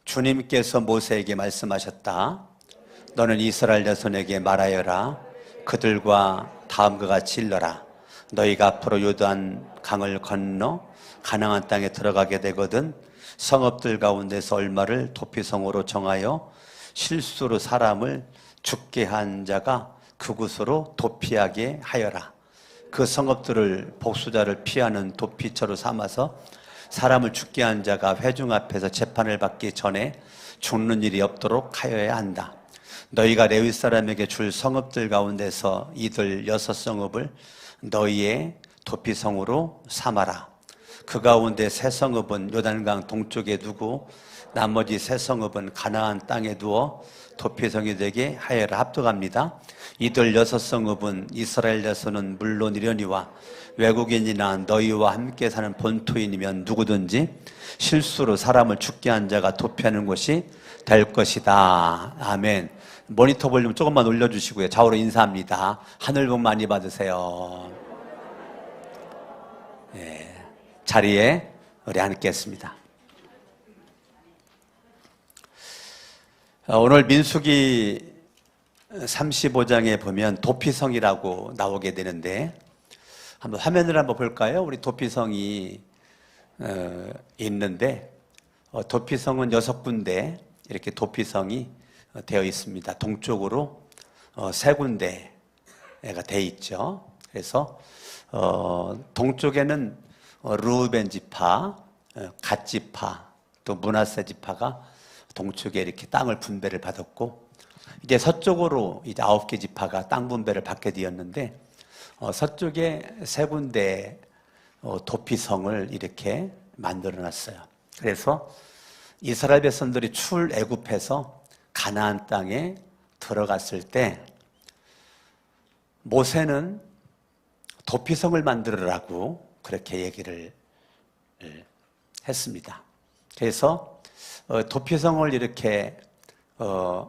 주님께서 모세에게 말씀하셨다. 너는 이스라엘 자손에게 말하여라. 그들과 다음과 같이 일러라. 너희가 앞으로 요단 강을 건너 가나안 땅에 들어가게 되거든 성읍들 가운데서 얼마를 도피성으로 정하여 실수로 사람을 죽게 한 자가 그곳으로 도피하게 하여라. 그 성읍들을 복수자를 피하는 도피처로 삼아서 사람을 죽게 한 자가 회중 앞에서 재판을 받기 전에 죽는 일이 없도록 하여야 한다. 너희가 레위 사람에게 줄 성읍들 가운데서 이들 6성읍을 너희의 도피성으로 삼아라. 그 가운데 세 성읍은 요단강 동쪽에 두고 나머지 세 성읍은 가나안 땅에 두어 도피성이 되게 하여라. 합독합니다. 이들 6성읍은 이스라엘 자손은 물론이려니와 외국인이나 너희와 함께 사는 본토인이면 누구든지 실수로 사람을 죽게 한 자가 도피하는 곳이 될 것이다. 아멘. 모니터 볼륨 조금만 올려주시고요. 좌우로 인사합니다. 하늘 복 많이 받으세요. 네, 자리에 우리 앉겠습니다. 오늘 민수기 35장에 보면 도피성이라고 나오게 되는데 한번 화면을 한번 볼까요? 우리 도피성이 있는데 도피성은 6군데 이렇게 도피성이 되어 있습니다. 동쪽으로 3군데가 되어 있죠. 그래서 동쪽에는 르우벤 지파, 갓 지파, 또 므낫세 지파가 동쪽에 이렇게 땅을 분배를 받았고 이제 서쪽으로 이제 9개 지파가 땅 분배를 받게 되었는데 서쪽에 3군데 도피성을 이렇게 만들어 놨어요. 그래서 이스라엘 백성들이 출애굽해서 가나안 땅에 들어갔을 때 모세는 도피성을 만들으라고 그렇게 얘기를 했습니다. 그래서 도피성을 이렇게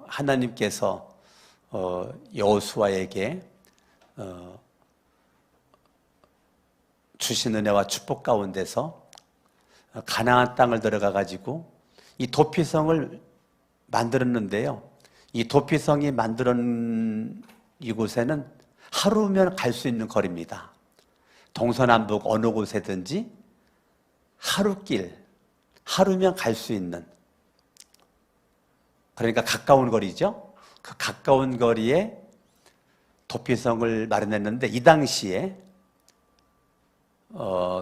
하나님께서 여호수아에게 주신 은혜와 축복 가운데서 가나안 땅을 들어가 가지고 이 도피성을 만들었는데요. 이 도피성이 만들었는 이곳에는 하루면 갈 수 있는 거리입니다. 동서남북 어느 곳에든지 하루길, 하루면 갈 수 있는, 그러니까 가까운 거리죠. 그 가까운 거리에 도피성을 마련했는데 이 당시에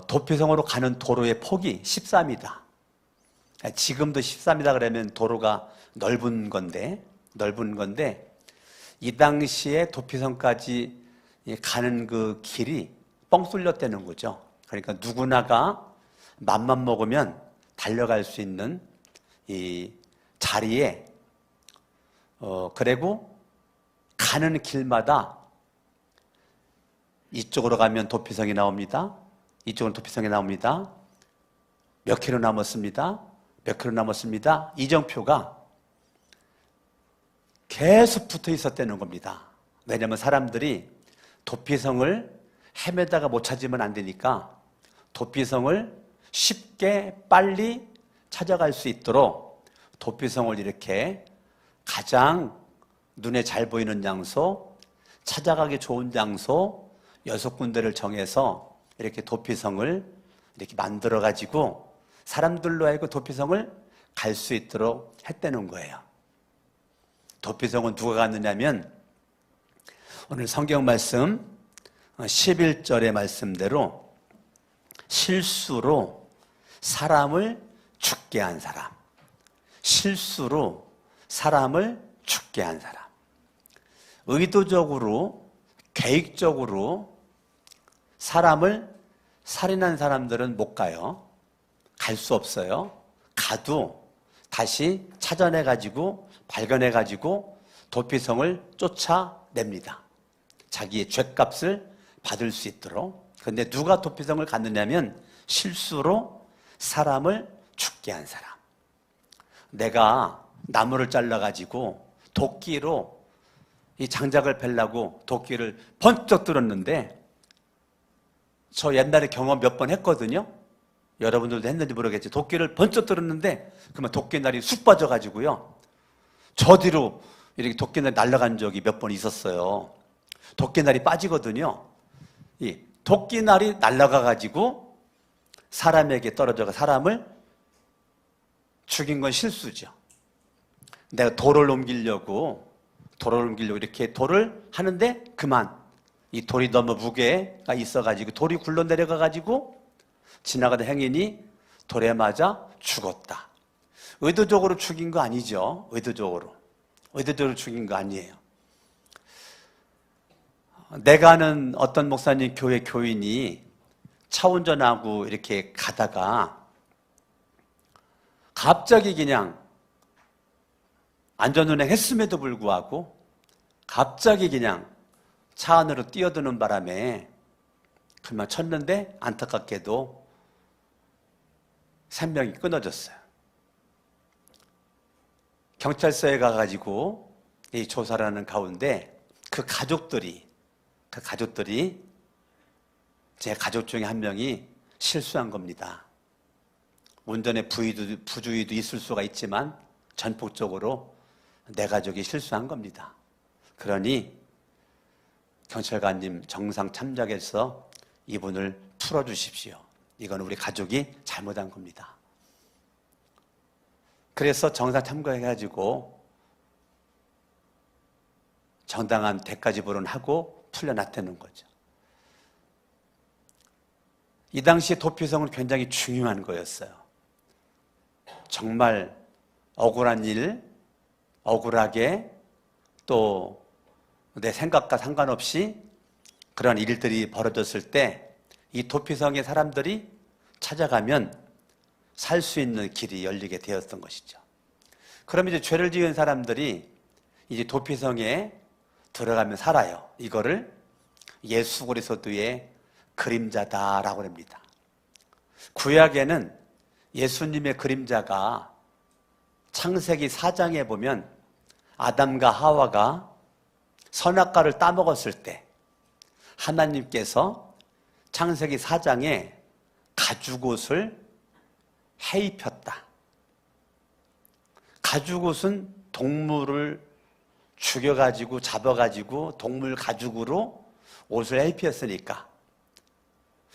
도피성으로 가는 도로의 폭이 13이다. 지금도 13이다 그러면 도로가 넓은 건데 이 당시에 도피성까지 가는 그 길이 뻥 뚫렸다는 거죠. 그러니까 누구나가 맘만 먹으면 달려갈 수 있는 이 자리에 그리고 가는 길마다 이쪽으로 가면 도피성이 나옵니다. 이쪽은 도피성이 나옵니다. 몇 킬로 남았습니다. 몇 킬로 남았습니다. 이정표가 계속 붙어 있었다는 겁니다. 왜냐하면 사람들이 도피성을 헤매다가 못 찾으면 안 되니까 도피성을 쉽게 빨리 찾아갈 수 있도록 도피성을 이렇게 가장 눈에 잘 보이는 장소, 찾아가기 좋은 장소 6군데를 정해서 이렇게 도피성을 이렇게 만들어 가지고 사람들로 하여금 도피성을 갈 수 있도록 했다는 거예요. 도피성은 누가 갔느냐면 오늘 성경 말씀 11절의 말씀대로 실수로 사람을 죽게 한 사람, 실수로 사람을 죽게 한 사람, 의도적으로 계획적으로 사람을 살인한 사람들은 못 가요. 갈 수 없어요. 가도 다시 찾아내가지고 발견해가지고 도피성을 쫓아냅니다. 자기의 죗값을 받을 수 있도록. 그런데 누가 도피성을 갔느냐면 실수로 사람을 죽게 한 사람. 내가 나무를 잘라가지고 도끼로 이 장작을 펴려고 도끼를 번쩍 들었는데 저 옛날에 경험 몇 번 했거든요. 여러분들도 했는지 모르겠지. 도끼를 번쩍 들었는데 그러면 도끼날이 쑥 빠져가지고요. 저 뒤로 이렇게 도끼날이 날아간 적이 몇 번 있었어요. 도끼날이 빠지거든요. 이 도끼날이 날아가가지고 사람에게 떨어져가 사람을 죽인 건 실수죠. 내가 돌을 옮기려고 이렇게 돌을 하는데 그만 이 돌이 너무 무게가 있어가지고 돌이 굴러 내려가가지고 지나가던 행인이 돌에 맞아 죽었다. 의도적으로 죽인 거 아니죠. 의도적으로 죽인 거 아니에요. 내가 아는 어떤 목사님 교회 교인이 차 운전하고 이렇게 가다가 갑자기 그냥 안전운행 했음에도 불구하고 갑자기 그냥 차 안으로 뛰어드는 바람에 그만 쳤는데 안타깝게도 생명이 끊어졌어요. 경찰서에 가가지고 이 조사를 하는 가운데 그 가족들이 제 가족 중에 한 명이 실수한 겁니다. 운전에 부주의도 있을 수가 있지만 전폭적으로 내 가족이 실수한 겁니다. 그러니 경찰관님 정상 참작해서 이분을 풀어주십시오. 이건 우리 가족이 잘못한 겁니다. 그래서 정상 참가해가지고 정당한 대가 지불은 하고 풀려났다는 거죠. 이 당시에 도피성은 굉장히 중요한 거였어요. 정말 억울한 일, 억울하게 또 내 생각과 상관없이 그런 일들이 벌어졌을 때 이 도피성의 사람들이 찾아가면 살 수 있는 길이 열리게 되었던 것이죠. 그럼 이제 죄를 지은 사람들이 이제 도피성에 들어가면 살아요. 이거를 예수 그리스도의 그림자다라고 합니다. 구약에는 예수님의 그림자가 창세기 4장에 보면 아담과 하와가 선악과를 따먹었을 때 하나님께서 창세기 4장에 가죽옷을 해입혔다. 가죽옷은 동물을 죽여가지고 잡아가지고 동물 가죽으로 옷을 해입혔으니까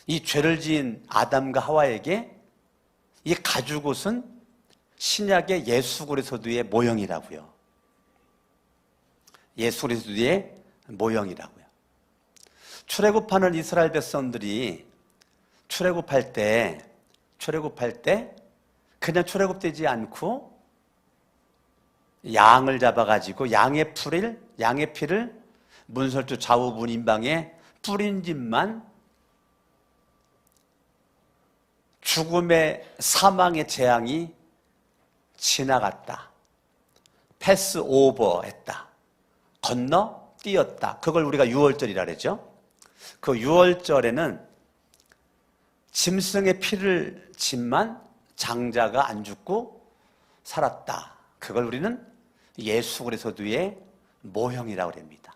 이 죄를 지은 아담과 하와에게 이 가죽옷은 신약의 예수 그리스도의 모형이라고요. 예수 그리스도의 모형이라고요. 출애굽하는 이스라엘 백성들이 출애굽할 때 그냥 출애굽되지 않고 양을 잡아가지고 양의 피를 문설주 좌우 문인방에 뿌린 집만 죽음의 사망의 재앙이 지나갔다. 패스 오버했다. 건너뛰었다. 그걸 우리가 유월절이라 그러죠. 그 유월절에는 짐승의 피를 짐만 장자가 안 죽고 살았다. 그걸 우리는 예수 그리스도의 모형이라고 합니다.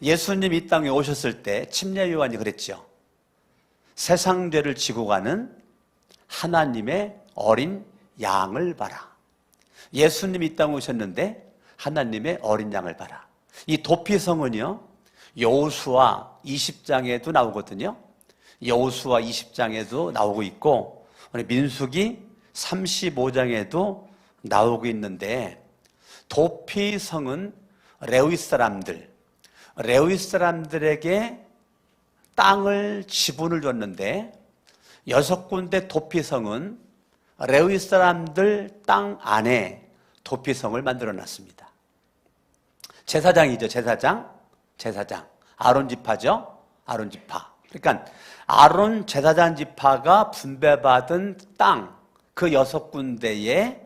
예수님이 이 땅에 오셨을 때 침례 요한이 그랬죠. 세상 죄를 지고 가는 하나님의 어린 양을 봐라. 예수님이 이 땅에 오셨는데 하나님의 어린 양을 봐라. 이 도피성은요, 여호수아 20장에도 나오거든요. 여호수아 20장에도 나오고 있고 민수기 35장에도 나오고 있는데 도피성은 레위 사람들에게 땅을 지분을 줬는데 6군데 도피성은 레위 사람들 땅 안에 도피성을 만들어 놨습니다. 제사장이죠. 제사장. 아론 지파죠. 아론 지파. 그러니까 아론 제사장 지파가 분배받은 땅 그 6군데에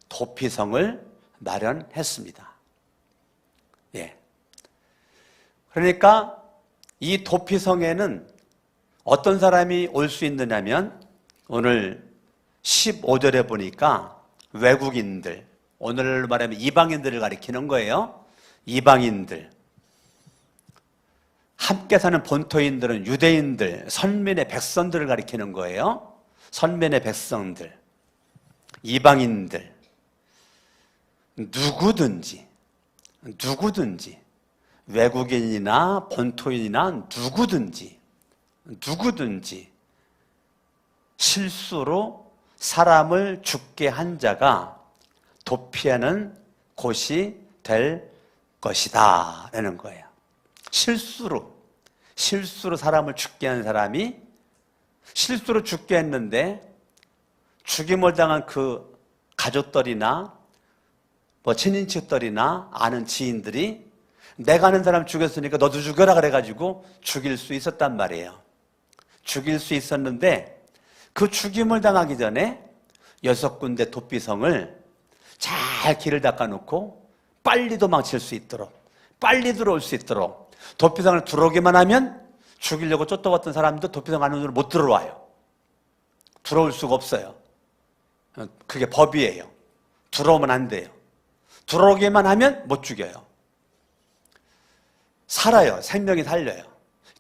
도피성을 마련했습니다. 예. 그러니까 이 도피성에는 어떤 사람이 올 수 있느냐면 오늘 15절에 보니까 외국인들, 오늘날로 말하면 이방인들을 가리키는 거예요. 이방인들. 함께 사는 본토인들은 유대인들, 선민의 백성들을 가리키는 거예요. 선민의 백성들, 이방인들, 누구든지 외국인이나 본토인이나 누구든지 실수로 사람을 죽게 한 자가 도피하는 곳이 될 것이다 라는 거예요. 실수로 사람을 죽게 한 사람이 실수로 죽게 했는데 죽임을 당한 그 가족들이나 친인척들이나 아는 지인들이 내가 아는 사람 죽였으니까 너도 죽여라 그래가지고 죽일 수 있었단 말이에요. 죽일 수 있었는데 그 죽임을 당하기 전에 6군데 도피성을 잘 길을 닦아놓고 빨리 도망칠 수 있도록, 빨리 들어올 수 있도록, 도피성을 들어오기만 하면 죽이려고 쫓아왔던 사람도 도피성 안으로 못 들어와요. 들어올 수가 없어요. 그게 법이에요. 들어오면 안 돼요. 들어오기만 하면 못 죽여요. 살아요. 생명이 살려요.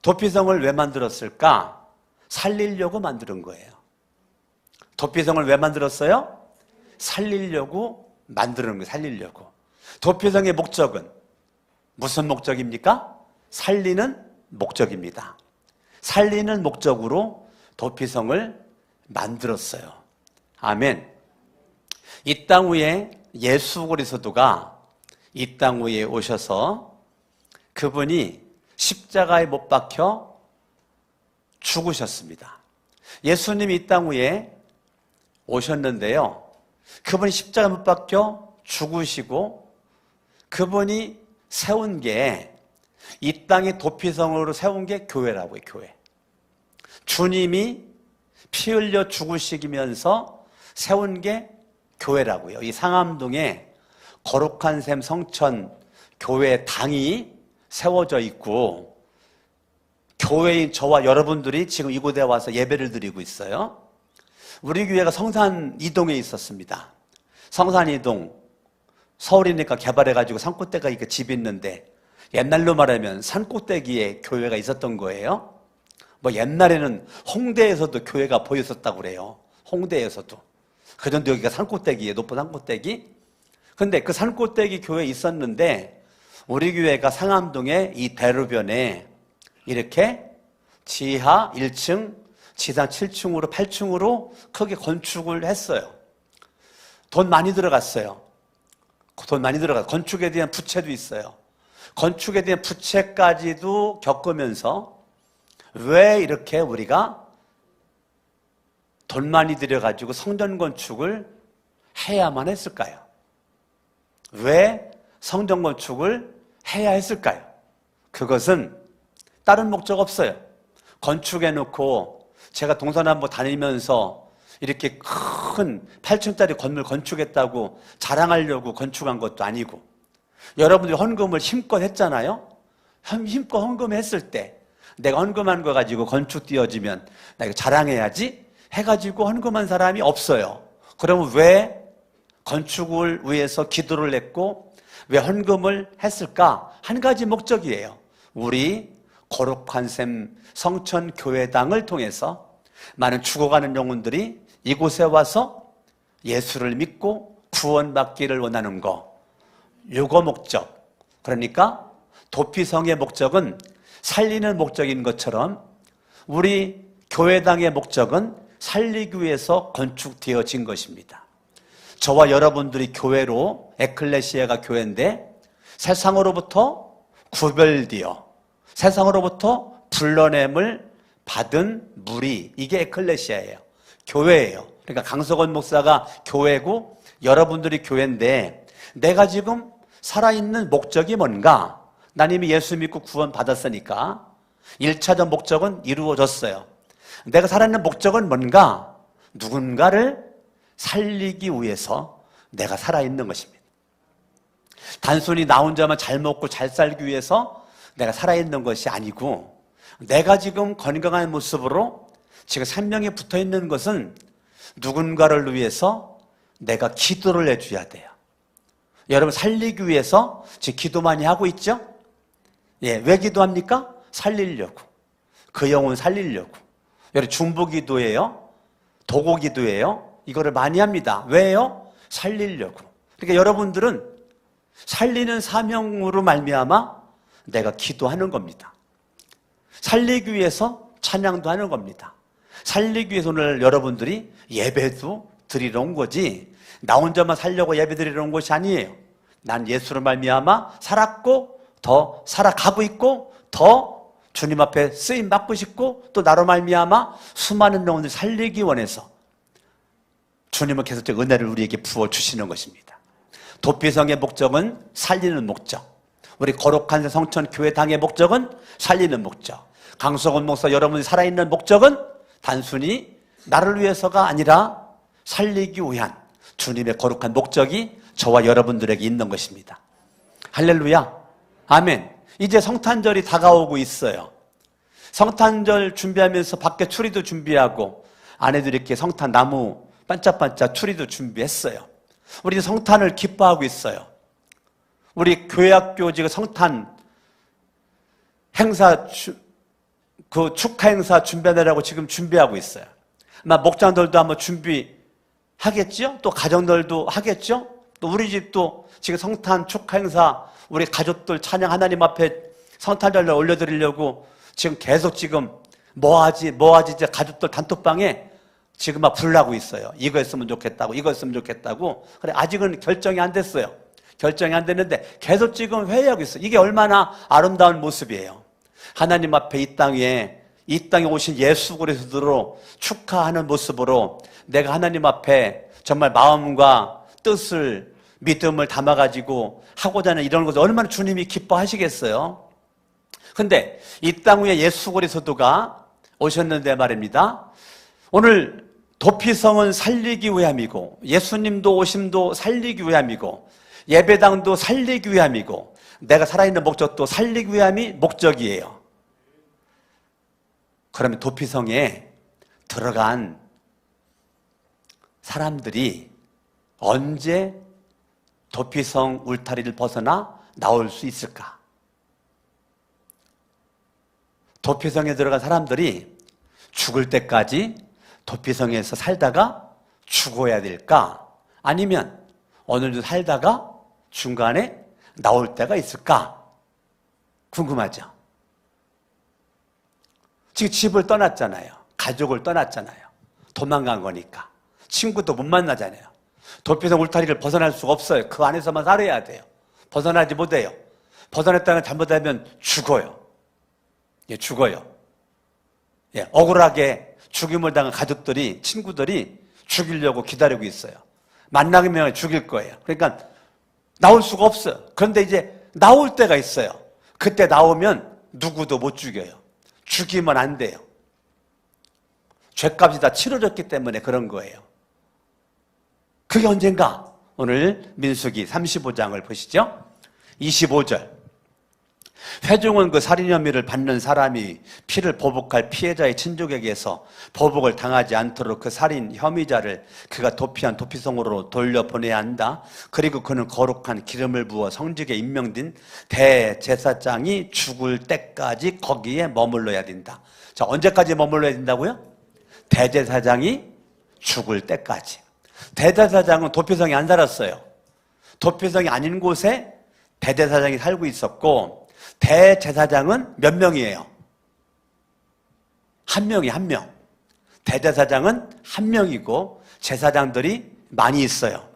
도피성을 왜 만들었을까? 살리려고 만드는 거예요. 도피성을 왜 만들었어요? 살리려고 만드는 거예요. 살리려고. 도피성의 목적은 무슨 목적입니까? 살리는 목적입니다. 살리는 목적으로 도피성을 만들었어요. 아멘. 이 땅 위에 예수 그리스도가 이 땅 위에 오셔서 그분이 십자가에 못 박혀 죽으셨습니다. 예수님이 이 땅 위에 오셨는데요. 그분이 십자가에 못 박혀 죽으시고 그분이 세운 게 이 땅의 도피성으로 세운 게 교회라고요. 교회. 주님이 피 흘려 죽으시면서 세운 게 교회라고요. 이 상암동에 거룩한 샘 성천 교회 당이 세워져 있고 교회인 저와 여러분들이 지금 이곳에 와서 예배를 드리고 있어요. 우리 교회가 성산이동에 있었습니다. 성산이동 서울이니까 개발해가지고 산꼭대기가 이렇게 집이 있는데 옛날로 말하면 산꼭대기에 교회가 있었던 거예요. 옛날에는 홍대에서도 교회가 보였었다고 그래요. 홍대에서도. 그전도 여기가 산꼭대기에 높은 산꼭대기. 근데 그 산꼭대기 교회에 있었는데 우리 교회가 상암동에 이 대로변에 이렇게 지하 1층, 지상 7층으로 8층으로 크게 건축을 했어요. 돈 많이 들어갔어요. 건축에 대한 부채도 있어요. 건축에 대한 부채까지도 겪으면서 왜 이렇게 우리가 돈 많이 들여가지고 성전 건축을 해야만 했을까요? 왜 성전 건축을 해야 했을까요? 그것은 다른 목적 없어요. 건축해놓고 제가 동서남북 다니면서 이렇게 큰 8층짜리 건물 건축했다고 자랑하려고 건축한 것도 아니고 여러분들이 헌금을 힘껏 했잖아요. 힘껏 헌금했을 때 내가 헌금한 거 가지고 건축 띄워지면 나 이거 자랑해야지 해가지고 헌금한 사람이 없어요. 그러면 왜 건축을 위해서 기도를 했고 왜 헌금을 했을까? 한 가지 목적이에요. 우리 거룩한 샘 성천교회당을 통해서 많은 죽어가는 영혼들이 이곳에 와서 예수를 믿고 구원받기를 원하는 거. 요거 목적. 그러니까 도피성의 목적은 살리는 목적인 것처럼 우리 교회당의 목적은 살리기 위해서 건축되어진 것입니다. 저와 여러분들이 교회로 에클레시아가 교회인데 세상으로부터 구별되어 세상으로부터 불러냄을 받은 무리, 이게 에클레시아예요. 교회예요. 그러니까 강석원 목사가 교회고 여러분들이 교회인데 내가 지금 살아있는 목적이 뭔가? 난 이미 예수 믿고 구원 받았으니까 1차적 목적은 이루어졌어요. 내가 살아있는 목적은 뭔가? 누군가를 살리기 위해서 내가 살아있는 것입니다. 단순히 나 혼자만 잘 먹고 잘 살기 위해서 내가 살아있는 것이 아니고 내가 지금 건강한 모습으로 지금 생명에 붙어있는 것은 누군가를 위해서 내가 기도를 해줘야 돼요. 여러분 살리기 위해서 지금 기도 많이 하고 있죠? 예, 왜 기도합니까? 살리려고, 그 영혼 살리려고. 여러분 중보기도예요, 도고기도예요. 이거를 많이 합니다. 왜요? 살리려고. 그러니까 여러분들은 살리는 사명으로 말미암아 내가 기도하는 겁니다. 살리기 위해서 찬양도 하는 겁니다. 살리기 위해서 오늘 여러분들이 예배도 드리러 온 거지, 나 혼자만 살려고 예배 드리러 온 것이 아니에요. 난 예수로 말미암아 살았고 더 살아가고 있고 더 주님 앞에 쓰임 받고 싶고, 또 나로 말미암아 수많은 영혼을 살리기 원해서 주님은 계속 은혜를 우리에게 부어주시는 것입니다. 도피성의 목적은 살리는 목적, 우리 거룩한 성천 교회당의 목적은 살리는 목적, 강석원 목사 여러분이 살아있는 목적은 단순히 나를 위해서가 아니라 살리기 위한 주님의 거룩한 목적이 저와 여러분들에게 있는 것입니다. 할렐루야, 아멘. 이제 성탄절이 다가오고 있어요. 성탄절 준비하면서 밖에 추리도 준비하고, 아내들이 이렇게 성탄 나무 반짝반짝 추리도 준비했어요. 우리 성탄을 기뻐하고 있어요. 우리 교회학교 지금 성탄 행사, 그 축하 행사 준비하느라고 지금 준비하고 있어요. 아마 목장들도 한번 준비하겠죠? 또 가정들도 하겠죠? 또 우리 집도 지금 성탄 축하 행사, 우리 가족들 찬양 하나님 앞에 성탄절날 올려드리려고 지금 계속 지금 뭐하지 이제 가족들 단톡방에 지금 막 불나고 있어요. 이거 했으면 좋겠다고, 이거 했으면 좋겠다고. 그래, 아직은 결정이 안 됐어요. 결정이 안 됐는데 계속 지금 회의하고 있어요. 이게 얼마나 아름다운 모습이에요. 하나님 앞에 이 땅에 오신 예수 그리스도로 축하하는 모습으로 내가 하나님 앞에 정말 마음과 뜻을, 믿음을 담아가지고 하고자 하는 이런 것을 얼마나 주님이 기뻐하시겠어요. 근데 이 땅 위에 예수 그리스도가 오셨는데 말입니다. 오늘 도피성은 살리기 위함이고, 예수님도 오심도 살리기 위함이고, 예배당도 살리기 위함이고, 내가 살아있는 목적도 살리기 위함이 목적이에요. 그러면 도피성에 들어간 사람들이 언제 도피성 울타리를 벗어나 나올 수 있을까? 도피성에 들어간 사람들이 죽을 때까지 도피성에서 살다가 죽어야 될까? 아니면 어느 정도 살다가 중간에 나올 때가 있을까? 궁금하죠? 지금 집을 떠났잖아요. 가족을 떠났잖아요. 도망간 거니까. 친구도 못 만나잖아요. 도피성 울타리를 벗어날 수가 없어요. 그 안에서만 살아야 돼요. 벗어나지 못해요. 벗어났다가 잘못하면 죽어요. 예, 죽어요. 예, 억울하게 죽임을 당한 가족들이, 친구들이 죽이려고 기다리고 있어요. 만나면 죽일 거예요. 그러니까 나올 수가 없어요. 그런데 이제 나올 때가 있어요. 그때 나오면 누구도 못 죽여요. 죽이면 안 돼요. 죄값이 다 치러졌기 때문에 그런 거예요. 그게 언젠가? 오늘 민수기 35장을 보시죠. 25절. 회중은 그 살인 혐의를 받는 사람이 피를 보복할 피해자의 친족에게서 보복을 당하지 않도록 그 살인 혐의자를 그가 도피한 도피성으로 돌려보내야 한다. 그리고 그는 거룩한 기름을 부어 성직에 임명된 대제사장이 죽을 때까지 거기에 머물러야 된다. 자, 언제까지 머물러야 된다고요? 대제사장이 죽을 때까지. 대제사장은 도피성에 안 살았어요. 도피성이 아닌 곳에 대제사장이 살고 있었고, 대제사장은 몇 명이에요? 한 명이 한 명. 대제사장은 한 명이고 제사장들이 많이 있어요.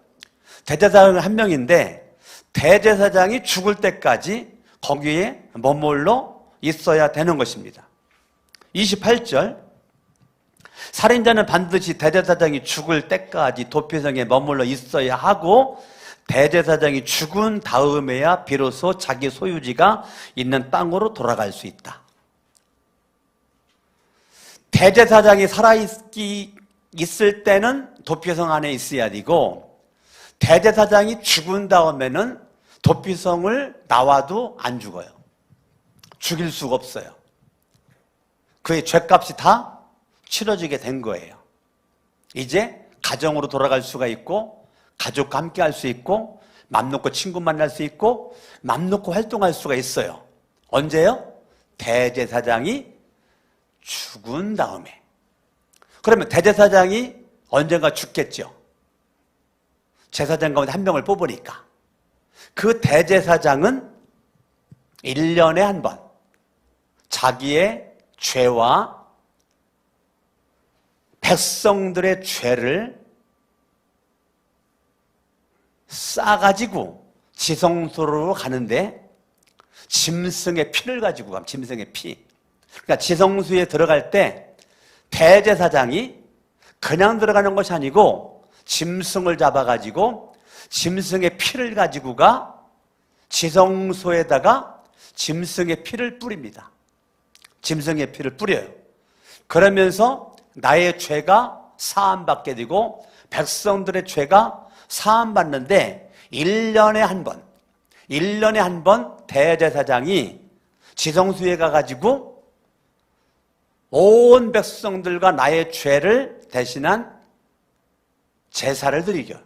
대제사장은 한 명인데 대제사장이 죽을 때까지 거기에 머물러 있어야 되는 것입니다. 28절. 살인자는 반드시 대제사장이 죽을 때까지 도피성에 머물러 있어야 하고, 대제사장이 죽은 다음에야 비로소 자기 소유지가 있는 땅으로 돌아갈 수 있다. 대제사장이 살아있을 때는 도피성 안에 있어야 되고, 대제사장이 죽은 다음에는 도피성을 나와도 안 죽어요. 죽일 수가 없어요. 그의 죄값이 다 치러지게 된 거예요. 이제 가정으로 돌아갈 수가 있고, 가족과 함께 할 수 있고, 맘 놓고 친구 만날 수 있고, 맘 놓고 활동할 수가 있어요. 언제요? 대제사장이 죽은 다음에, 그러면 대제사장이 언젠가 죽겠죠. 제사장 가운데 한 명을 뽑으니까. 그 대제사장은 1년에 한 번 자기의 죄와 백성들의 죄를 싸가지고 지성소로 가는데 짐승의 피를 가지고 가면, 짐승의 피. 그러니까 지성소에 들어갈 때 대제사장이 그냥 들어가는 것이 아니고 짐승을 잡아가지고 짐승의 피를 가지고 가 지성소에다가 짐승의 피를 뿌립니다. 짐승의 피를 뿌려요. 그러면서 나의 죄가 사함받게 되고 백성들의 죄가 사함받는데 1년에 한 번, 1년에 한 번 대제사장이 지성소에 가가지고 온 백성들과 나의 죄를 대신한 제사를 드리죠.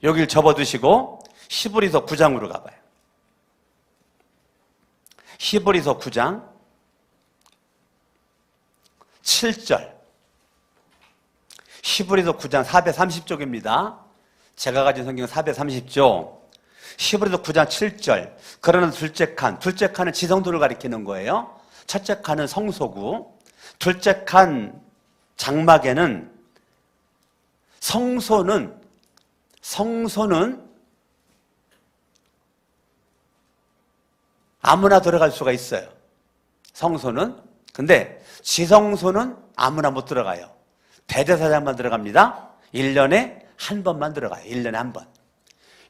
여기를 접어두시고 히브리서 9장으로 가봐요. 히브리서 9장 7절. 히브리서 9장 430쪽입니다. 제가 가진 성경은 430쪽. 히브리서 9장 7절. 그러나 둘째 칸은 지성소를 가리키는 거예요. 첫째 칸은 성소고, 둘째 칸 장막에는 성소는 아무나 들어갈 수가 있어요. 성소는. 근데 지성소는 아무나 못 들어가요. 대제사장만 들어갑니다. 1년에 한 번만 들어가요. 1년에 한 번.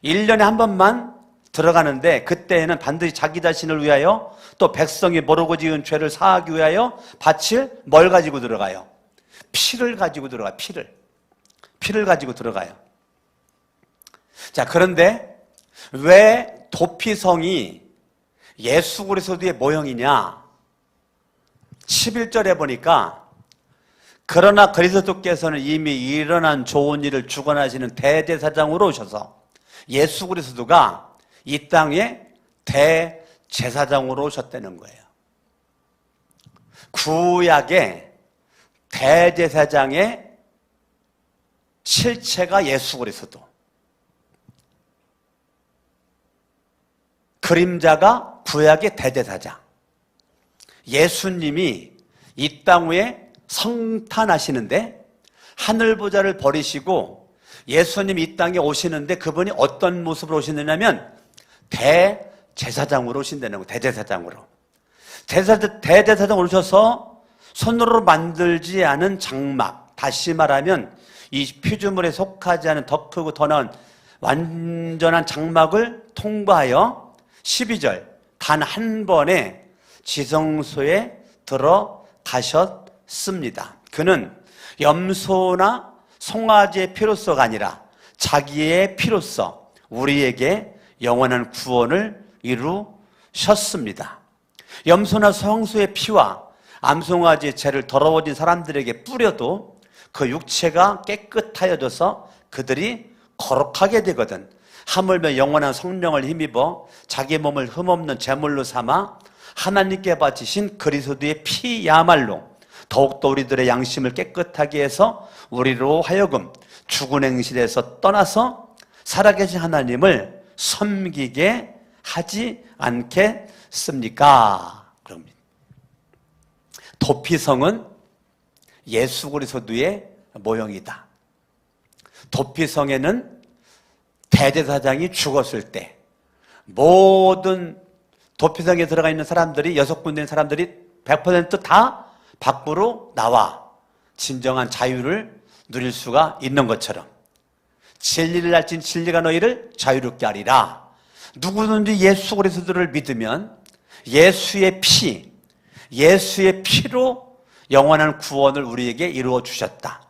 1년에 한 번만 들어가는데 그때에는 반드시 자기 자신을 위하여 또 백성이 모르고 지은 죄를 사하기 위하여 바칠 뭘 가지고 들어가요? 피를 가지고 들어가요. 피를 가지고 들어가요. 자, 그런데 왜 도피성이 예수 그리스도의 모형이냐? 11절에 보니까 그러나 그리스도께서는 이미 일어난 좋은 일을 주관하시는 대제사장으로 오셔서 예수 그리스도가 이 땅에 대제사장으로 오셨다는 거예요. 구약의 대제사장의 실체가 예수 그리스도, 그림자가 구약의 대제사장. 예수님이 이 땅 위에 성탄하시는데 하늘보좌를 버리시고 예수님이 이 땅에 오시는데 그분이 어떤 모습으로 오시느냐면 대제사장으로 오신다는 거예요. 대제사장으로. 대제사장으로 오셔서 손으로 만들지 않은 장막, 다시 말하면 이 피조물에 속하지 않은 더 크고 더 나은 완전한 장막을 통과하여 12절 단 한 번에 지성소에 들어가셨습니다. 그는 염소나 송아지의 피로서가 아니라 자기의 피로서 우리에게 영원한 구원을 이루셨습니다. 염소나 성소의 피와 암송아지의 죄를 더러워진 사람들에게 뿌려도 그 육체가 깨끗하여져서 그들이 거룩하게 되거든. 하물며 영원한 성령을 힘입어 자기 몸을 흠없는 제물로 삼아 하나님께 바치신 그리스도의 피야말로 더욱더 우리들의 양심을 깨끗하게 해서 우리로 하여금 죽은 행실에서 떠나서 살아계신 하나님을 섬기게 하지 않겠습니까? 그럽니다. 도피성은 예수 그리스도의 모형이다. 도피성에는 대제사장이 죽었을 때 모든 도피성에 들어가 있는 사람들이 6군데의 사람들이 100% 다 밖으로 나와 진정한 자유를 누릴 수가 있는 것처럼 진리를 알진 진리가 너희를 자유롭게 하리라. 누구든지 예수 그리스도를 믿으면 예수의 피로 영원한 구원을 우리에게 이루어 주셨다.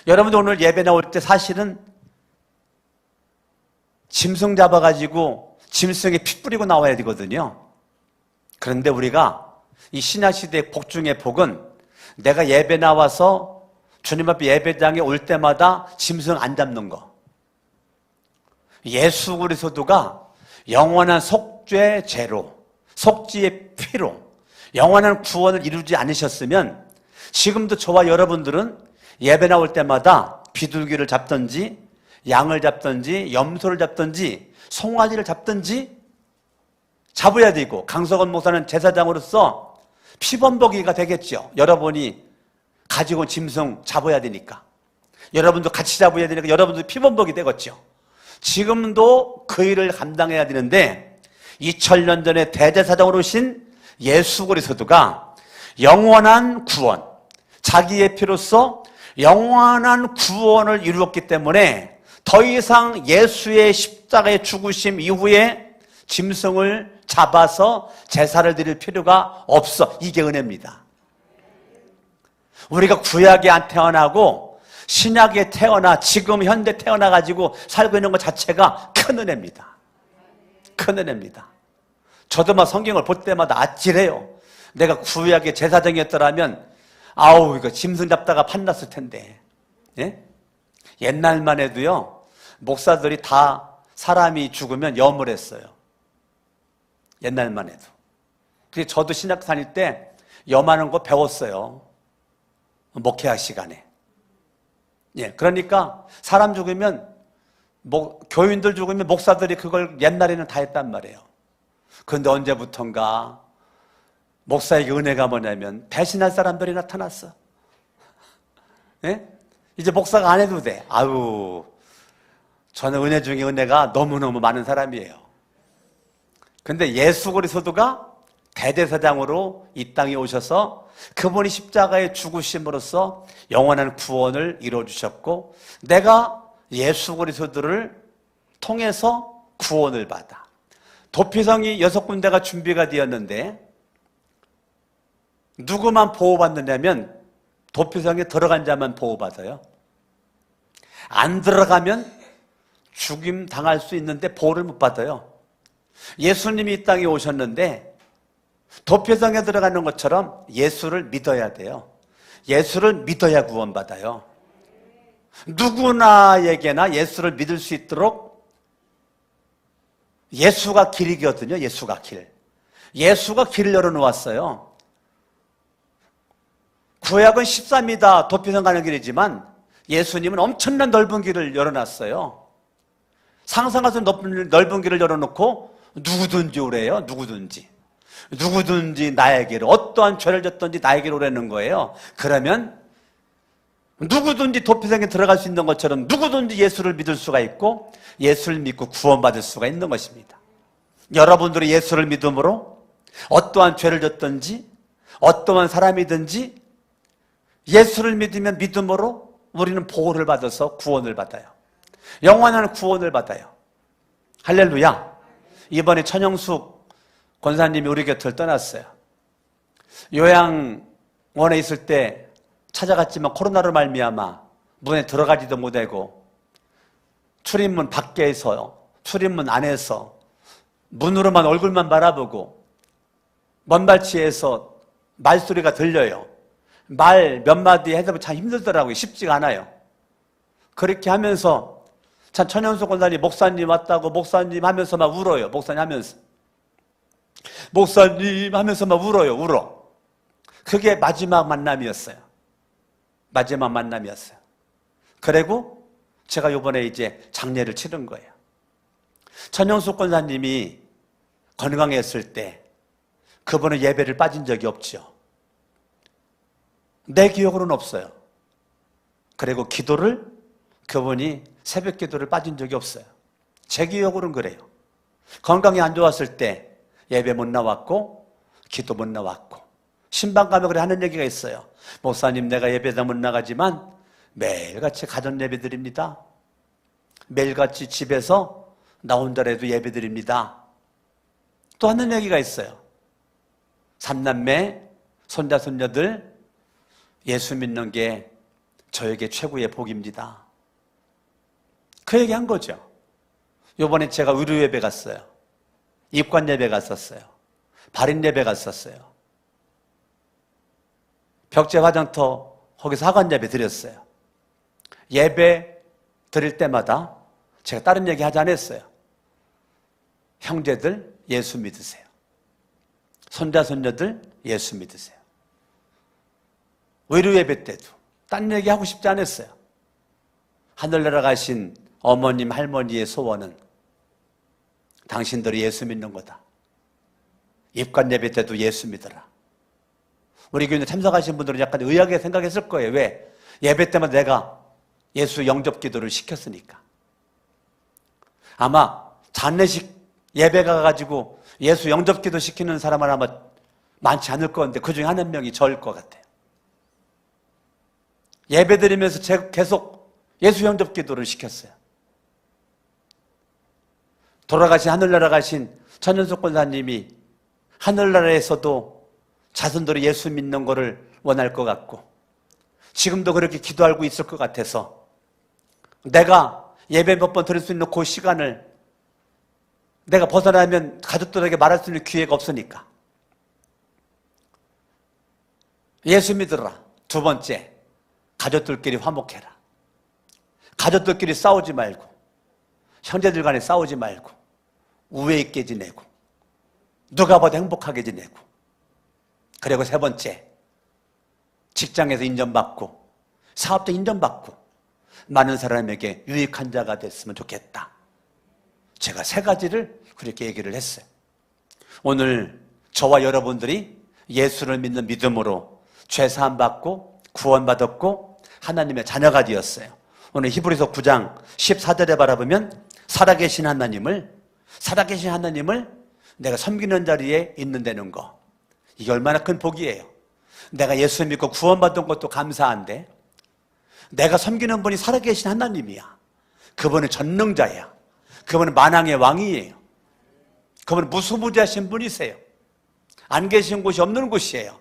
여러분들 오늘 예배 나올 때 사실은 짐승 잡아가지고 짐승에 피 뿌리고 나와야 되거든요. 그런데 우리가 이 신약시대의 복 중의 복은 내가 예배 나와서 주님 앞에 예배장에 올 때마다 짐승 안 잡는 거. 예수 그리스도가 영원한 속죄 제로, 속죄의 피로 영원한 구원을 이루지 않으셨으면 지금도 저와 여러분들은 예배 나올 때마다 비둘기를 잡든지 양을 잡든지 염소를 잡든지 송아지를 잡든지 잡아야 되고, 강석원 목사는 제사장으로서 피범벅이가 되겠죠. 여러분이 가지고 온 짐승 잡아야 되니까, 여러분도 같이 잡아야 되니까 여러분도 피범벅이 되겠죠. 지금도 그 일을 감당해야 되는데 2000년 전에 대제사장으로 오신 예수 그리스도가 영원한 구원, 자기의 피로써 영원한 구원을 이루었기 때문에 더 이상 예수의 십자가의 죽으심 이후에 짐승을 잡아서 제사를 드릴 필요가 없어. 이게 은혜입니다. 우리가 구약에 안 태어나고 신약에 태어나 지금 현대 태어나가지고 살고 있는 것 자체가 큰 은혜입니다. 큰 은혜입니다. 저도 막 성경을 볼 때마다 아찔해요. 내가 구약의 제사장이었더라면 아우 이거 짐승 잡다가 판났을 텐데. 예? 옛날만 해도요, 목사들이 다 사람이 죽으면 염을 했어요. 옛날만 해도. 그래서 저도 신학 다닐 때 염하는 거 배웠어요. 목회학 시간에. 예, 그러니까 사람 죽으면, 교인들 죽으면 목사들이 그걸 옛날에는 다 했단 말이에요. 그런데 언제부턴가 목사에게 은혜가 뭐냐면 배신할 사람들이 나타났어. 예? 이제 목사가 안 해도 돼. 아유, 저는 은혜 중에 은혜가 너무너무 많은 사람이에요. 근데 예수 그리스도가 대제사장으로 이 땅에 오셔서 그분이 십자가에 죽으심으로써 영원한 구원을 이루어주셨고, 내가 예수 그리스도를 통해서 구원을 받아. 도피성이 6군데가 준비가 되었는데 누구만 보호받느냐면 도피성에 들어간 자만 보호받아요. 안 들어가면 죽임 당할 수 있는데 보호를 못 받아요. 예수님이 이 땅에 오셨는데 도피성에 들어가는 것처럼 예수를 믿어야 돼요. 예수를 믿어야 구원받아요. 누구나에게나 예수를 믿을 수 있도록 예수가 길이거든요. 예수가 길. 예수가 길을 열어놓았어요. 구약은 13이다 도피성 가는 길이지만 예수님은 엄청난 넓은 길을 열어놨어요. 상상할 수 없는 넓은 길을 열어놓고 누구든지 오래요. 누구든지 나에게로, 어떠한 죄를 졌든지 나에게로 오라는 거예요. 그러면 누구든지 도피성에 들어갈 수 있는 것처럼 누구든지 예수를 믿을 수가 있고 예수를 믿고 구원받을 수가 있는 것입니다. 여러분들이 예수를 믿음으로 어떠한 죄를 졌든지 어떠한 사람이든지 예수를 믿으면 믿음으로 우리는 보호를 받아서 구원을 받아요. 영원한 구원을 받아요. 할렐루야. 이번에 천영숙 권사님이 우리 곁을 떠났어요. 요양원에 있을 때 찾아갔지만 코로나로 말미암아 문에 들어가지도 못하고 출입문 밖에서, 출입문 안에서 문으로만 얼굴만 바라보고 먼 발치에서 말소리가 들려요. 말 몇 마디 해도 참 힘들더라고요. 쉽지가 않아요. 그렇게 하면서 참 천연수 권사님 목사님 왔다고 목사님 하면서 막 울어요. 목사님 하면서 막 울어. 그게 마지막 만남이었어요. 마지막 만남이었어요. 그리고 제가 이번에 이제 장례를 치른 거예요. 천영숙 권사님이 건강했을 때 그분은 예배를 빠진 적이 없죠. 내 기억으로는 없어요. 그리고 기도를, 그분이 새벽 기도를 빠진 적이 없어요. 제 기억으로는 그래요. 건강이 안 좋았을 때 예배 못 나왔고 기도 못 나왔고, 신방 가면 그래 하는 얘기가 있어요. 목사님, 내가 예배도 못 나가지만 매일같이 가정 예배 드립니다. 매일같이 집에서 나 혼자라도 예배 드립니다. 또 하는 얘기가 있어요. 삼남매, 손자, 손녀들 예수 믿는 게 저에게 최고의 복입니다. 그 얘기 한 거죠. 요번에 제가 의료 예배 갔어요. 입관 예배 갔었어요. 발인 예배 갔었어요. 벽제 화장터 거기서 학원 예배 드렸어요. 예배 드릴 때마다 제가 다른 얘기 하지 않았어요. 형제들 예수 믿으세요. 손자 손녀들 예수 믿으세요. 의료 예배 때도 딴 얘기 하고 싶지 않았어요. 하늘나라 가신 어머님 할머니의 소원은 당신들이 예수 믿는 거다. 입관 예배 때도 예수 믿어라. 우리 교인에 참석하신 분들은 약간 의아하게 생각했을 거예요. 왜? 예배 때마다 내가 예수 영접 기도를 시켰으니까. 아마 장례식 예배 가가지고 예수 영접 기도 시키는 사람은 아마 많지 않을 건데 그 중에 한 명이 저일 것 같아요. 예배 드리면서 계속 예수 영접 기도를 시켰어요. 돌아가신 하늘나라 가신 천연석 권사님이 하늘나라에서도 자손들이 예수 믿는 거를 원할 것 같고 지금도 그렇게 기도하고 있을 것 같아서 내가 예배 몇 번 드릴 수 있는 그 시간을 내가 벗어나면 가족들에게 말할 수 있는 기회가 없으니까 예수 믿으라. 두 번째, 가족들끼리 화목해라. 가족들끼리 싸우지 말고 형제들 간에 싸우지 말고 우애 있게 지내고 누가 봐도 행복하게 지내고 그리고 세 번째, 직장에서 인정받고 사업적 인정받고 많은 사람에게 유익한 자가 됐으면 좋겠다. 제가 세 가지를 그렇게 얘기를 했어요. 오늘 저와 여러분들이 예수를 믿는 믿음으로 죄사함 받고 구원받았고 하나님의 자녀가 되었어요. 오늘 히브리서 9장 14절에 바라보면 살아계신 하나님을 내가 섬기는 자리에 있는다는 거, 이게 얼마나 큰 복이에요. 내가 예수 믿고 구원받은 것도 감사한데 내가 섬기는 분이 살아계신 하나님이야. 그분은 전능자야. 그분은 만왕의 왕이에요. 그분은 무소부지하신 분이세요. 안 계신 곳이 없는 곳이에요.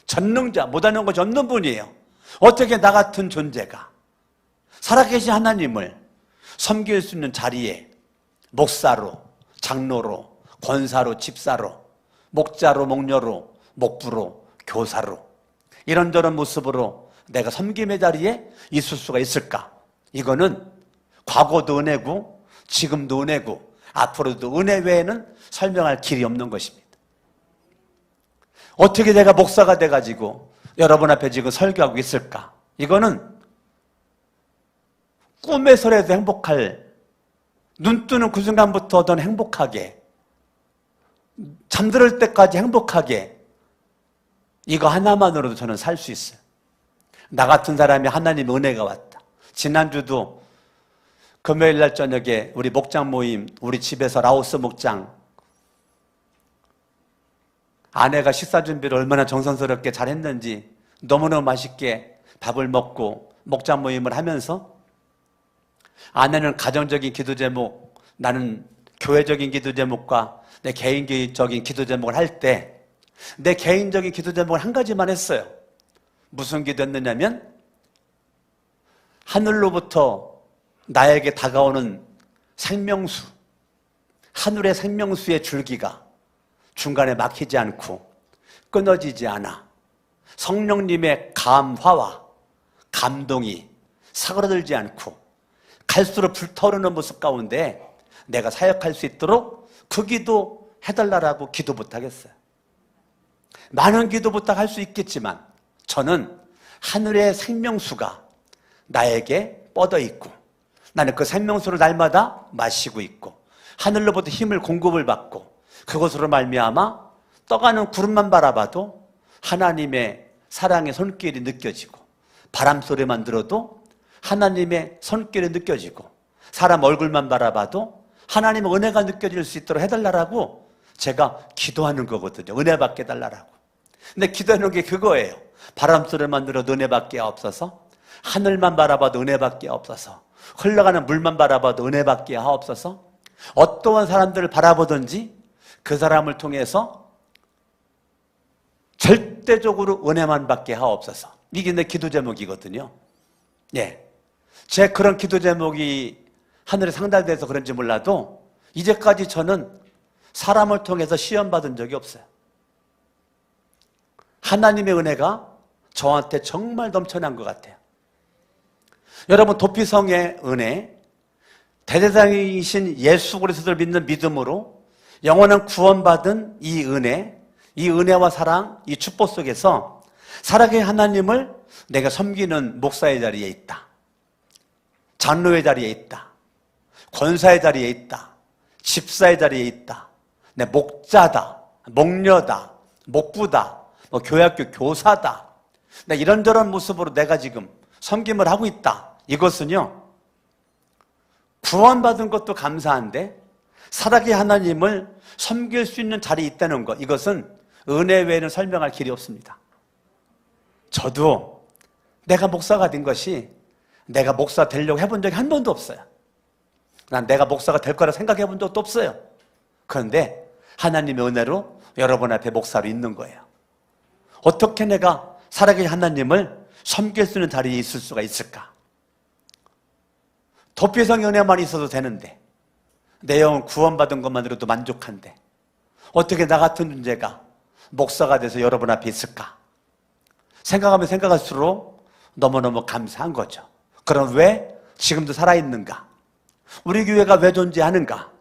전능자, 못하는 것이 없는 분이에요. 어떻게 나 같은 존재가 살아계신 하나님을 섬길 수 있는 자리에 목사로, 장로로, 권사로, 집사로, 목자로, 목녀로, 목부로, 교사로 이런저런 모습으로 내가 섬김의 자리에 있을 수가 있을까? 이거는 과거도 은혜고 지금도 은혜고 앞으로도 은혜 외에는 설명할 길이 없는 것입니다. 어떻게 내가 목사가 돼가지고 여러분 앞에 지금 설교하고 있을까? 이거는 꿈에서라도 행복할, 눈 뜨는 그 순간부터 넌 행복하게, 잠들 때까지 행복하게, 이거 하나만으로도 저는 살 수 있어요. 나 같은 사람이 하나님의 은혜가 왔다. 지난주도 금요일 날 저녁에 우리 목장 모임, 우리 집에서 라오스 목장 아내가 식사 준비를 얼마나 정성스럽게 잘했는지 너무너무 맛있게 밥을 먹고 목장 모임을 하면서 아내는 가정적인 기도 제목, 나는 교회적인 기도 제목과 내 개인적인 기도 제목을 할 때 내 개인적인 기도 제목을 한 가지만 했어요. 무슨 기도했느냐면 하늘로부터 나에게 다가오는 생명수, 하늘의 생명수의 줄기가 중간에 막히지 않고 끊어지지 않아 성령님의 감화와 감동이 사그라들지 않고 갈수록 불타오르는 모습 가운데 내가 사역할 수 있도록 그 기도 해달라고 기도 부탁했어요. 많은 기도 부탁할 수 있겠지만 저는 하늘의 생명수가 나에게 뻗어 있고 나는 그 생명수를 날마다 마시고 있고 하늘로부터 힘을 공급을 받고 그것으로 말미암아 떠가는 구름만 바라봐도 하나님의 사랑의 손길이 느껴지고 바람소리만 들어도 하나님의 손길이 느껴지고 사람 얼굴만 바라봐도 하나님의 은혜가 느껴질 수 있도록 해달라고 제가 기도하는 거거든요. 은혜 받게 해달라고. 근데 기도하는 게 그거예요. 바람소리만 들어도 은혜 받게 하옵소서, 하늘만 바라봐도 은혜 받게 하옵소서, 흘러가는 물만 바라봐도 은혜 받게 하옵소서, 어떠한 사람들을 바라보든지 그 사람을 통해서 절대적으로 은혜만 받게 하옵소서. 이게 내 기도 제목이거든요. 예. 제 그런 기도 제목이 하늘에 상달돼서 그런지 몰라도 이제까지 저는 사람을 통해서 시험받은 적이 없어요. 하나님의 은혜가 저한테 정말 넘쳐난 것 같아요. 여러분, 도피성의 은혜, 대제사장이신 예수 그리스도를 믿는 믿음으로 영원한 구원받은 이 은혜, 이 은혜와 사랑, 이 축복 속에서 살아계신 하나님을 내가 섬기는 목사의 자리에 있다. 장로의 자리에 있다. 권사의 자리에 있다. 집사의 자리에 있다. 내 목자다. 목녀다. 목부다. 교회학교 교사다. 나 이런저런 모습으로 내가 지금 섬김을 하고 있다. 이것은요, 구원받은 것도 감사한데 살아계신 하나님을 섬길 수 있는 자리에 있다는 것, 이것은 은혜 외에는 설명할 길이 없습니다. 저도 내가 목사가 된 것이 내가 목사 되려고 해본 적이 한 번도 없어요. 난 내가 목사가 될 거라 생각해 본 적도 없어요. 그런데 하나님의 은혜로 여러분 앞에 목사로 있는 거예요. 어떻게 내가 살아계신 하나님을 섬길 수 있는 자리에 있을 수가 있을까? 도피성 은혜만 있어도 되는데, 내 영은 구원받은 것만으로도 만족한데 어떻게 나 같은 존재가 목사가 돼서 여러분 앞에 있을까? 생각하면 생각할수록 너무너무 감사한 거죠. 그럼 왜 지금도 살아있는가? 우리 교회가 왜 존재하는가?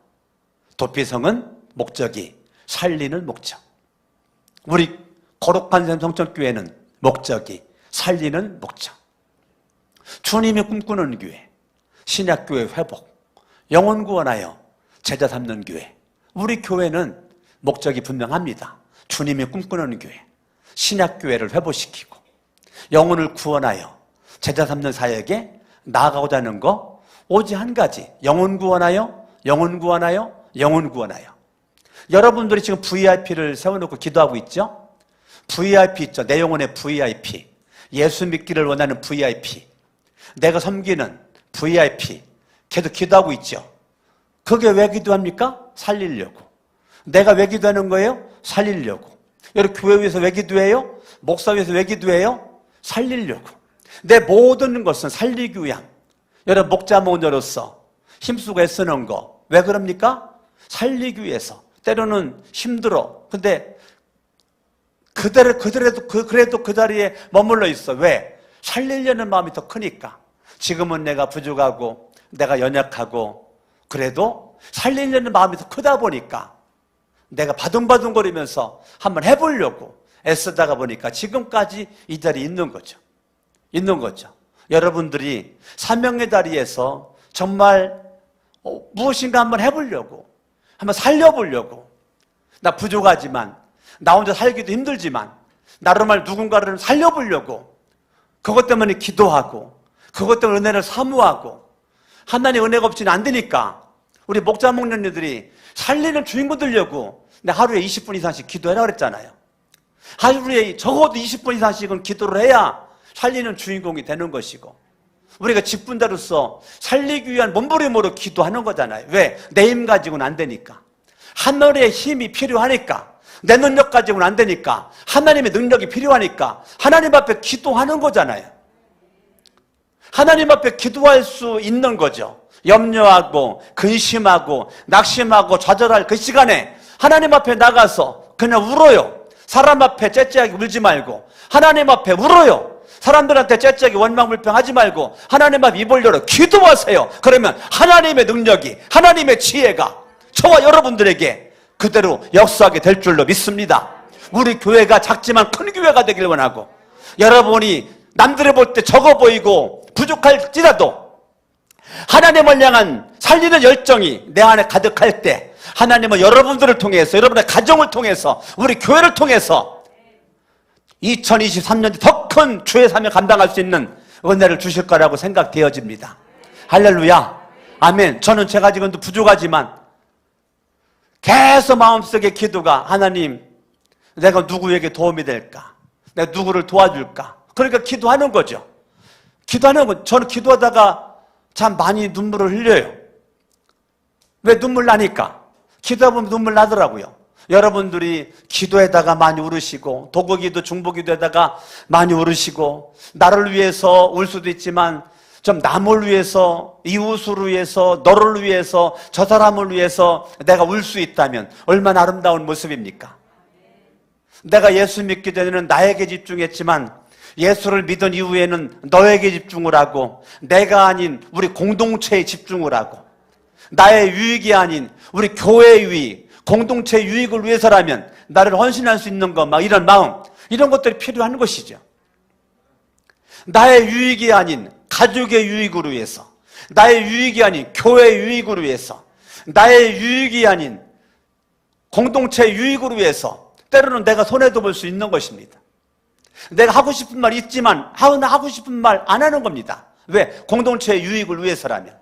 도피성은 목적이 살리는 목적. 우리 거룩한 샘 성천교회는 목적이 살리는 목적. 주님이 꿈꾸는 교회, 신약교회 회복, 영혼 구원하여 제자 삼는 교회. 우리 교회는 목적이 분명합니다. 주님이 꿈꾸는 교회, 신약교회를 회복시키고 영혼을 구원하여 제자 삼는 사역에 나아가고자 하는 거 오직 한 가지, 영혼 구원하여, 영혼 구원하여, 영혼 구원하여. 여러분들이 지금 VIP를 세워놓고 기도하고 있죠? VIP 있죠? 내 영혼의 VIP, 예수 믿기를 원하는 VIP, 내가 섬기는 VIP, 계속 기도하고 있죠? 그게 왜 기도합니까? 살리려고. 내가 왜 기도하는 거예요? 살리려고. 여러분 교회 위해서 왜 기도해요? 목사 위해서 왜 기도해요? 살리려고. 내 모든 것은 살리기 위함. 여러분 목자 모녀로서 힘쓰고 애쓰는 거 왜 그럽니까? 살리기 위해서. 때로는 힘들어. 근데 그래도 그 자리에 머물러 있어. 왜? 살리려는 마음이 더 크니까. 지금은 내가 부족하고 내가 연약하고 그래도 살리려는 마음이 더 크다 보니까 내가 바둥바둥거리면서 한번 해보려고 애쓰다가 보니까 지금까지 이 자리에 있는 거죠. 있는 거죠. 여러분들이 사명의 자리에서 정말 무엇인가 한번 해보려고, 한번 살려보려고. 나 부족하지만, 나 혼자 살기도 힘들지만 나름의 누군가를 살려보려고 그것 때문에 기도하고 그것 때문에 은혜를 사모하고 하나님의 은혜가 없이는 안 되니까 우리 목자 목녀들이 살리는 주인공 되려고 하루에 20분 이상씩 기도해라 그랬잖아요. 하루에 적어도 20분 이상씩은 기도를 해야 살리는 주인공이 되는 것이고 우리가 직분자로서 살리기 위한 몸부림으로 기도하는 거잖아요. 왜? 내 힘 가지고는 안 되니까. 하늘의 힘이 필요하니까. 내 능력 가지고는 안 되니까. 하나님의 능력이 필요하니까 하나님 앞에 기도하는 거잖아요. 하나님 앞에 기도할 수 있는 거죠. 염려하고 근심하고 낙심하고 좌절할 그 시간에 하나님 앞에 나가서 그냥 울어요. 사람 앞에 째째하게 울지 말고 하나님 앞에 울어요. 사람들한테 째째하게 원망불평하지 말고 하나님 앞에 입을 열어 기도하세요. 그러면 하나님의 능력이, 하나님의 지혜가 저와 여러분들에게 그대로 역사하게 될 줄로 믿습니다. 우리 교회가 작지만 큰 교회가 되길 원하고 여러분이 남들이 볼 때 적어 보이고 부족할지라도 하나님을 향한 살리는 열정이 내 안에 가득할 때 하나님은 여러분들을 통해서, 여러분의 가정을 통해서, 우리 교회를 통해서 2023년에 더 큰 주의 사명 감당할 수 있는 은혜를 주실 거라고 생각되어집니다. 할렐루야. 아멘. 저는 제가 지금도 부족하지만 계속 마음속에 기도가 하나님 내가 누구에게 도움이 될까? 내가 누구를 도와줄까? 그러니까 기도하는 거죠. 기도하는 거. 저는 기도하다가 참 많이 눈물을 흘려요. 왜 눈물 나니까? 기도하다 보면 눈물 나더라고요. 여러분들이 기도에다가 많이 울으시고 도구기도 중보기도에다가 많이 울으시고 나를 위해서 울 수도 있지만 좀 남을 위해서, 이웃을 위해서, 너를 위해서, 저 사람을 위해서 내가 울 수 있다면 얼마나 아름다운 모습입니까? 내가 예수 믿기 전에는 나에게 집중했지만 예수를 믿은 이후에는 너에게 집중을 하고 내가 아닌 우리 공동체에 집중을 하고 나의 유익이 아닌 우리 교회의 유익, 공동체의 유익을 위해서라면 나를 헌신할 수 있는 것, 막 이런 마음, 이런 것들이 필요한 것이죠. 나의 유익이 아닌 가족의 유익으로 위해서, 나의 유익이 아닌 교회의 유익으로 위해서, 나의 유익이 아닌 공동체의 유익으로 위해서 때로는 내가 손해도 볼 수 있는 것입니다. 내가 하고 싶은 말 있지만 하고 싶은 말 안 하는 겁니다. 왜? 공동체의 유익을 위해서라면.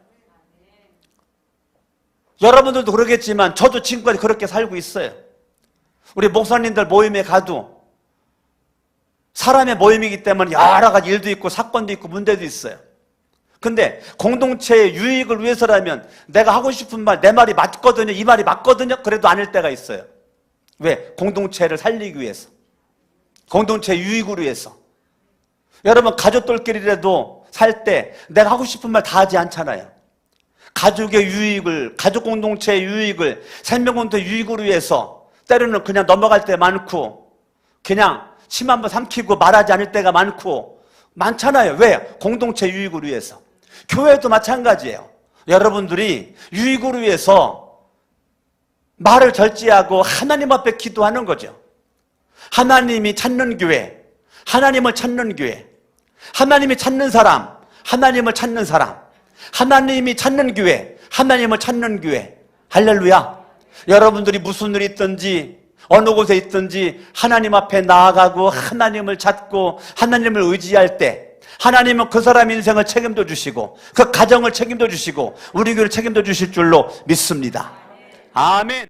여러분들도 그러겠지만 저도 지금까지 그렇게 살고 있어요. 우리 목사님들 모임에 가도 사람의 모임이기 때문에 여러 가지 일도 있고 사건도 있고 문제도 있어요. 근데 공동체의 유익을 위해서라면 내가 하고 싶은 말, 내 말이 맞거든요, 이 말이 맞거든요, 그래도 아닐 때가 있어요. 왜? 공동체를 살리기 위해서, 공동체의 유익을 위해서. 여러분, 가족들끼리라도 살 때 내가 하고 싶은 말 다 하지 않잖아요. 가족의 유익을, 가족 공동체의 유익을, 생명공동체의 유익을 위해서 때로는 그냥 넘어갈 때 많고, 그냥 침 한번 삼키고 말하지 않을 때가 많잖아요. 왜? 공동체 유익을 위해서. 교회도 마찬가지예요. 여러분들이 유익을 위해서 말을 절제하고 하나님 앞에 기도하는 거죠. 하나님이 찾는 교회, 하나님을 찾는 교회, 하나님이 찾는 사람, 하나님을 찾는 사람, 하나님이 찾는 교회, 하나님을 찾는 교회. 할렐루야. 여러분들이 무슨 일이 있든지 어느 곳에 있든지 하나님 앞에 나아가고 하나님을 찾고 하나님을 의지할 때 하나님은 그 사람 인생을 책임져 주시고 그 가정을 책임져 주시고 우리 교회를 책임져 주실 줄로 믿습니다. 아멘.